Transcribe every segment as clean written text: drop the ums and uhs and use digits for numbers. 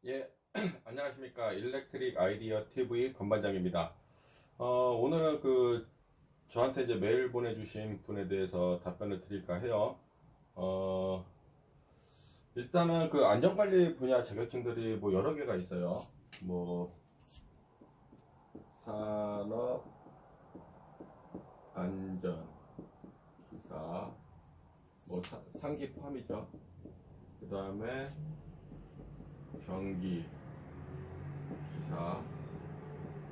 예, 안녕하십니까. 일렉트릭 아이디어 TV 건반장입니다. 오늘은 저한테 이제 메일 보내주신 분에 대해서 답변을 드릴까 해요. 어, 일단은 안전관리 분야 자격증들이 뭐 여러 개가 있어요. 뭐, 산업, 안전, 기사, 뭐, 상기 포함이죠. 그 다음에 전기, 기사,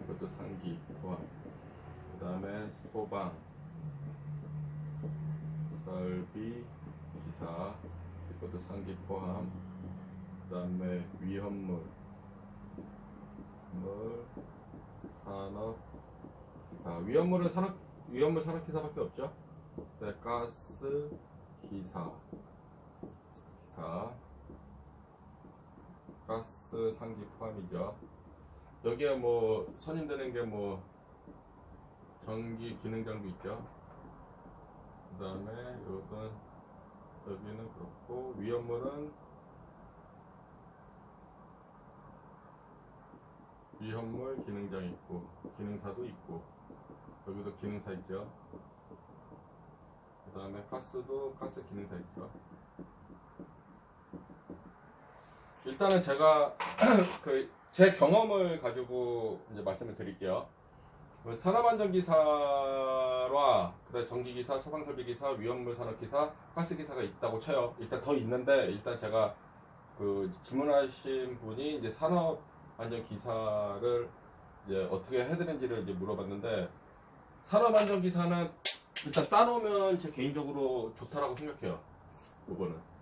그것도 상기 포함. 그 다음에 소방, 설비, 기사, 그것도 상기 포함. 그 다음에 위험물, 산업, 기사. 위험물 산업 기사밖에 없죠. 그다음에 가스, 기사, 가스 상기 포함이죠. 여기에 뭐 선임되는 게 뭐 전기 기능장도 있죠. 그 다음에 여기는 그렇고, 위험물은 위험물 기능장 있고, 기능사도 있고, 여기도 기능사 있죠. 그 다음에 가스도 가스 기능사 있죠. 일단은 제가 제 경험을 가지고 이제 말씀을 드릴게요. 산업안전기사와 그다음 전기기사, 소방설비기사, 위험물 산업기사, 가스기사가 있다고 쳐요. 일단 더 있는데, 일단 제가 질문하신 분이 이제 산업안전기사를 이제 어떻게 해드는지를 이제 물어봤는데, 산업안전기사는 일단 따놓으면 제 개인적으로 좋다라고 생각해요. 요거는.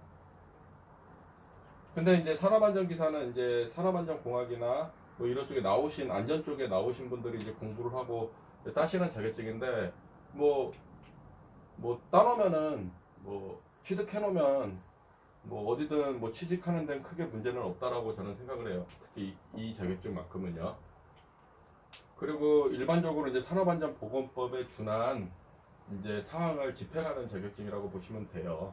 근데 이제 산업안전기사는 이제 산업안전공학이나 뭐 이런 쪽에 나오신, 안전 쪽에 나오신 분들이 이제 공부를 하고 따시는 자격증인데, 뭐 따놓으면은, 취득해놓으면 뭐 어디든 뭐 취직하는 데는 크게 문제는 없다라고 저는 생각을 해요. 특히 이 자격증만큼은요. 그리고 일반적으로 이제 산업안전보건법에 준한 이제 사항을 집행하는 자격증이라고 보시면 돼요.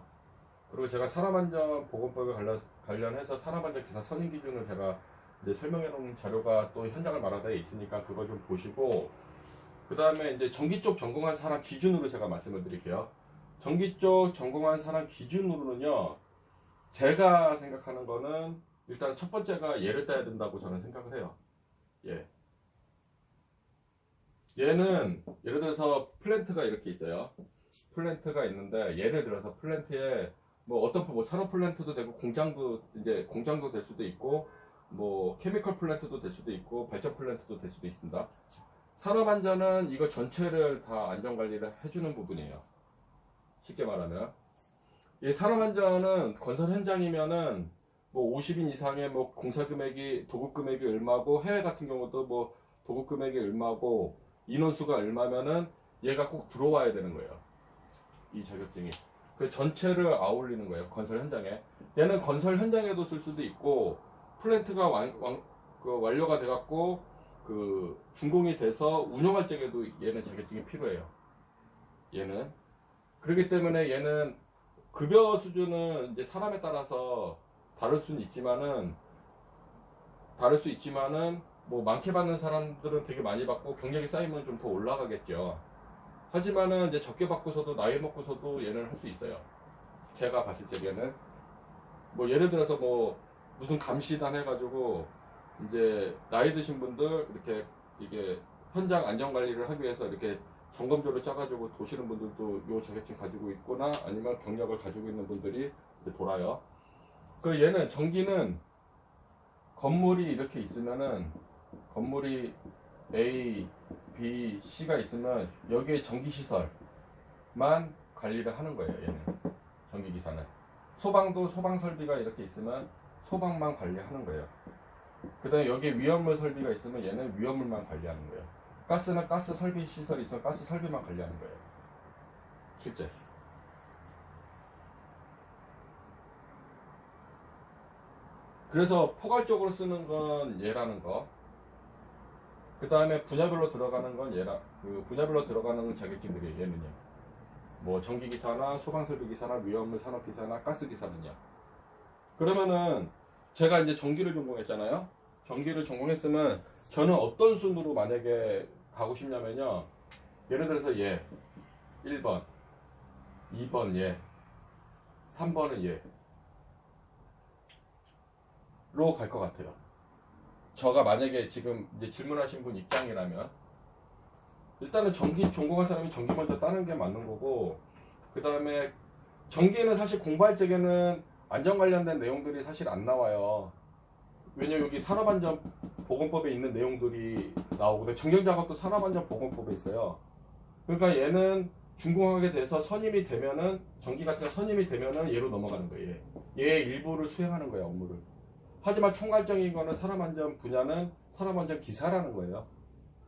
그리고 제가 산업안전보건법에 관련해서 산업안전기사 선임 기준을 제가 이제 설명해 놓은 자료가 또 현장을 마련되어 있으니까 그거 좀 보시고, 그 다음에 이제 전기 쪽 전공한 사람 기준으로 제가 말씀을 드릴게요. 전기 쪽 전공한 사람 기준으로는요, 제가 생각하는 거는 일단 첫 번째가 예를 따야 된다고 저는 생각을 해요. 예. 얘는 예를 들어서 플랜트가 이렇게 있어요. 플랜트가 있는데, 예를 들어서 플랜트에 뭐 산업 플랜트도 되고, 공장도 될 수도 있고, 뭐 케미컬 플랜트도 될 수도 있고, 발전 플랜트도 될 수도 있습니다. 산업 안전은 이거 전체를 다 안전 관리를 해주는 부분이에요. 쉽게 말하면, 이 산업 안전은 건설 현장이면은 뭐 50인 이상의 뭐 공사 금액이, 도급 금액이 얼마고, 해외 같은 경우도 뭐 도급 금액이 얼마고, 인원수가 얼마면은 얘가 꼭 들어와야 되는 거예요. 이 자격증이. 그 전체를 아울리는 거예요. 건설 현장에. 얘는 건설 현장에도 쓸 수도 있고, 플랜트가 완료가 돼갖고 준공이 돼서 운영할 적에도 얘는 자격증이 필요해요. 얘는. 그렇기 때문에 얘는 급여 수준은 이제 사람에 따라서 다를 수 있지만은 뭐 많게 받는 사람들은 되게 많이 받고, 경력이 쌓이면 좀 더 올라가겠죠. 하지만은 이제 적게 받고서도, 나이 먹고서도 얘는 할 수 있어요. 제가 봤을 적에는 뭐 예를 들어서 뭐 무슨 감시단 해가지고 이제 나이 드신 분들 이게 현장 안전 관리를 하기 위해서 이렇게 점검조를 짜가지고 도시는 분들도 요 자격증 가지고 있거나, 아니면 경력을 가지고 있는 분들이 돌아요. 얘는 전기는 건물이 이렇게 있으면은, 건물이 A, B, C가 있으면 여기에 전기시설만 관리를 하는 거예요. 얘는 전기기사는. 소방도 소방설비가 이렇게 있으면 소방만 관리하는 거예요. 그 다음에 여기에 위험물 설비가 있으면 얘는 위험물만 관리하는 거예요. 가스는 가스 설비 시설이 있으면 가스 설비만 관리하는 거예요. 실제. 그래서 포괄적으로 쓰는 건 얘라는 거. 그 다음에 분야별로 들어가는 건 분야별로 들어가는 건 자격증들이에요. 얘는요. 뭐 전기기사나 소방설비기사나 위험물 산업기사나 가스기사는요. 그러면은 제가 이제 전기를 전공했잖아요. 전기를 전공했으면 저는 어떤 순으로 만약에 가고 싶냐면요. 예를 들어서 얘 1번, 2번 얘, 3번은 얘로 갈 것 같아요. 저가 만약에 지금 이제 질문하신 분 입장이라면 일단은 전기 전공한 사람이 전기 먼저 따는 게 맞는 거고, 그 다음에 전기는 사실 공부할 적에는 안전 관련된 내용들이 사실 안 나와요. 왜냐면 여기 산업안전보건법에 있는 내용들이 나오고, 전경작업도 산업안전보건법에 있어요. 그러니까 얘는 준공하게 돼서 선임이 되면은, 전기 같은 거 선임이 되면은 얘로 넘어가는 거예요. 얘의 일부를 수행하는 거예요, 업무를. 하지만 총괄적인 거는 산업안전 분야는 산업안전 기사라는 거예요.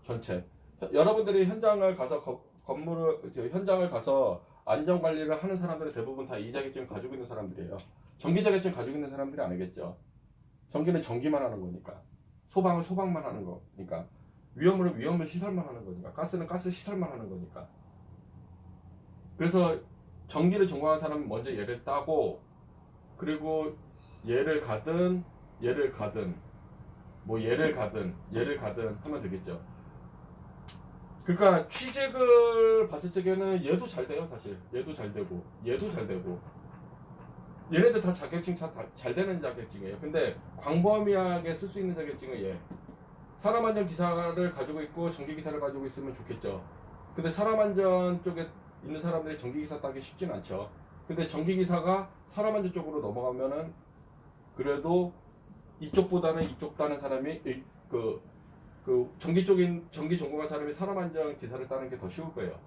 전체. 여러분들이 현장을 가서 현장을 가서 안전관리를 하는 사람들은 대부분 다 이 자격증을 가지고 있는 사람들이에요. 전기 자격증 가지고 있는 사람들이 아니겠죠. 전기는 전기만 하는 거니까. 소방은 소방만 하는 거니까. 위험은 위험을 시설만 하는 거니까. 가스는 가스 시설만 하는 거니까. 그래서 전기를 전공한 사람은 먼저 얘를 따고, 그리고 얘를 가든 얘를 가든 하면 되겠죠. 그러니까 취직을 봤을 적에는 얘도 잘 돼요. 사실 얘도 잘 되고 얘네들 다 자격증 잘 되는 자격증이에요. 근데 광범위하게 쓸 수 있는 자격증은 얘. 산업안전 기사를 가지고 있고 전기 기사를 가지고 있으면 좋겠죠. 근데 산업안전 쪽에 있는 사람들이 전기 기사 따기 쉽진 않죠. 근데 전기 기사가 산업안전 쪽으로 넘어가면은 그래도 이쪽보다는 이쪽 따는 사람이 전기 전공한 사람이 산업안전 기사를 따는 게 더 쉬울 거예요.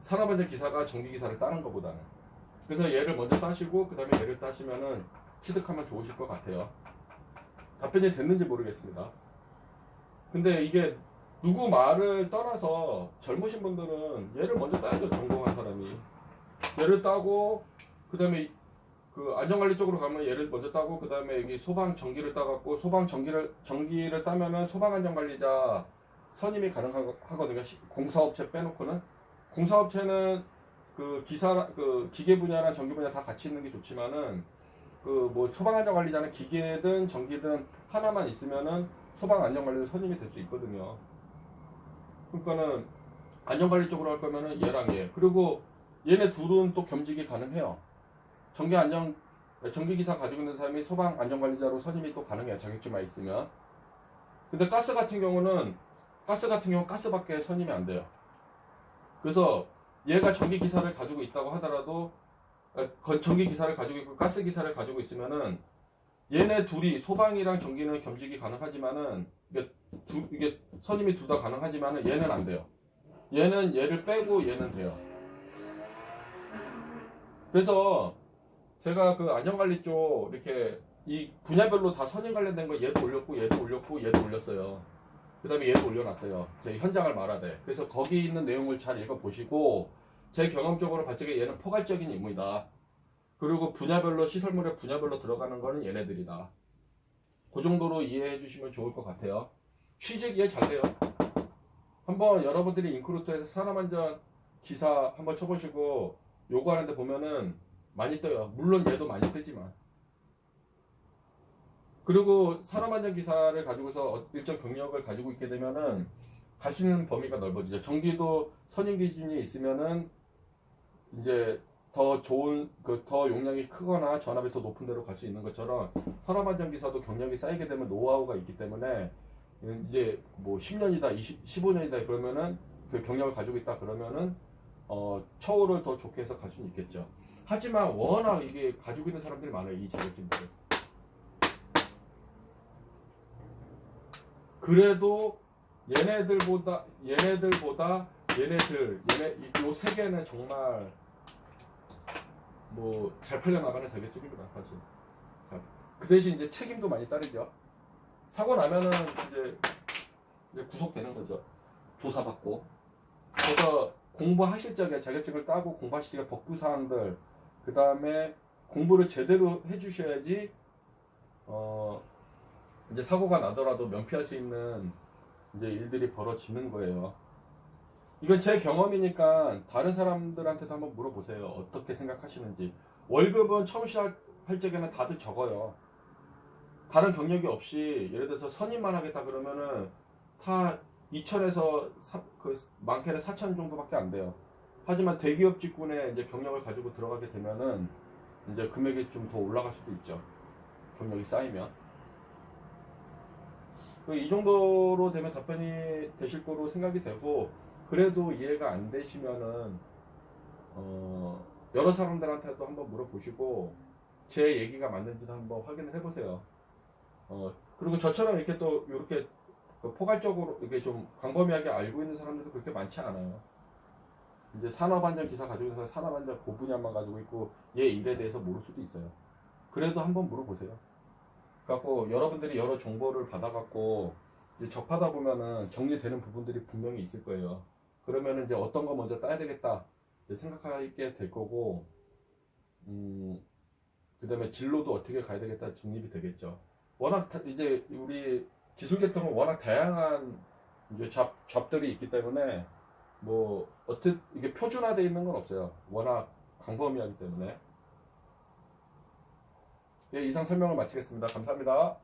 산업안전 기사가 전기 기사를 따는 것보다는. 그래서 얘를 먼저 따시고 그 다음에 얘를 따시면은 취득하면 좋으실 것 같아요. 답변이 됐는지 모르겠습니다. 근데 이게 누구 말을 떠나서 젊으신 분들은 얘를 먼저 따야죠. 전공한 사람이 얘를 따고, 그 다음에 그 안전관리 쪽으로 가면 얘를 먼저 따고, 그 다음에 여기 소방 전기를 따갖고, 소방 전기를 따면은 소방안전관리자 선임이 가능하거든요. 공사업체 빼놓고는. 공사업체는 그 기계 분야랑 전기 분야 다 같이 있는 게 좋지만은, 그 뭐 소방안전관리자는 기계든 전기든 하나만 있으면은 소방안전관리자 선임이 될 수 있거든요. 그러니까는 안전관리 쪽으로 할 거면은 얘랑 얘, 그리고 얘네 둘은 또 겸직이 가능해요. 전기기사 가지고 있는 사람이 소방안전관리자로 선임이 또 가능해요. 자격증만 있으면. 근데 가스 같은 경우는 가스밖에 선임이 안 돼요. 그래서 얘가 전기기사를 가지고 있다고 하더라도, 전기기사를 가지고 있고 가스기사를 가지고 있으면은 얘네 둘이, 소방이랑 전기는 겸직이 가능하지만은, 이게 선임이 둘 다 가능하지만은 얘는 안 돼요. 얘는 얘를 빼고 얘는 돼요. 그래서 제가 그 안전관리 쪽 이렇게 이 분야별로 다 선임 관련된 거 얘도 올렸고 얘도 올렸어요. 그 다음에 얘도 올려놨어요. 제 현장을 말하되. 그래서 거기 있는 내용을 잘 읽어보시고, 제 경험적으로 봤을 때 얘는 포괄적인 임무이다. 그리고 분야별로, 시설물의 분야별로 들어가는 거는 얘네들이다. 그 정도로 이해해 주시면 좋을 것 같아요. 취직 이해 잘 돼요. 한번 여러분들이 인크루트에서 산업안전 기사 한번 쳐보시고 요구하는데 보면은 많이 떠요. 물론 얘도 많이 뜨지만. 그리고 산업안전 기사를 가지고서 일정 경력을 가지고 있게 되면은 갈 수 있는 범위가 넓어지죠. 전기도 선임 기준이 있으면은 이제 더 좋은, 더 용량이 크거나 전압이 더 높은 데로 갈 수 있는 것처럼, 산업안전 기사도 경력이 쌓이게 되면 노하우가 있기 때문에 이제 뭐 10년이다, 15년이다 그러면은, 그 경력을 가지고 있다 그러면은 처우를 더 좋게 해서 갈 수는 있겠죠. 하지만 워낙 이게 가지고 있는 사람들이 많아요, 이 자격증들을. 그래도 얘네들보다 요 세 개는 정말 뭐 잘 팔려나가는 자격증입니다, 사실. 그 대신 이제 책임도 많이 따르죠. 사고 나면은 이제 구속되는 거죠. 조사받고. 그래서 공부하실 적에, 자격증을 따고 공부하실 적에 법규사항들, 그 다음에 공부를 제대로 해주셔야지 이제 사고가 나더라도 면피할 수 있는 이제 일들이 벌어지는 거예요. 이건 제 경험이니까 다른 사람들한테도 한번 물어보세요. 어떻게 생각하시는지. 월급은 처음 시작할 적에는 다들 적어요. 다른 경력이 없이 예를 들어서 선임만 하겠다 그러면은 다 2천에서 그 많게는 4천 정도밖에 안 돼요. 하지만 대기업 직군에 이제 경력을 가지고 들어가게 되면은 이제 금액이 좀 더 올라갈 수도 있죠. 경력이 쌓이면. 이 정도로 되면 답변이 되실 거로 생각이 되고, 그래도 이해가 안 되시면은 여러 사람들한테도 한번 물어보시고 제 얘기가 맞는지도 한번 확인을 해보세요. 그리고 저처럼 이렇게 또 이렇게 포괄적으로 이게 좀 광범위하게 알고 있는 사람들도 그렇게 많지 않아요. 이제 산업안전 기사 가지고 있어서 산업안전 그 분야만 가지고 있고 얘 일에 대해서 모를 수도 있어요. 그래도 한번 물어보세요. 그래갖고 여러분들이 여러 정보를 받아갖고 이제 접하다 보면은 정리되는 부분들이 분명히 있을 거예요. 그러면은 이제 어떤 거 먼저 따야 되겠다 생각하게 될 거고, 그 다음에 진로도 어떻게 가야 되겠다 정립이 되겠죠. 워낙 이제 우리 기술 계통은 워낙 다양한 이제 잡들이 있기 때문에 뭐 어떻게 이게 표준화되어 있는 건 없어요. 워낙 광범위하기 때문에. 예, 이상 설명을 마치겠습니다. 감사합니다.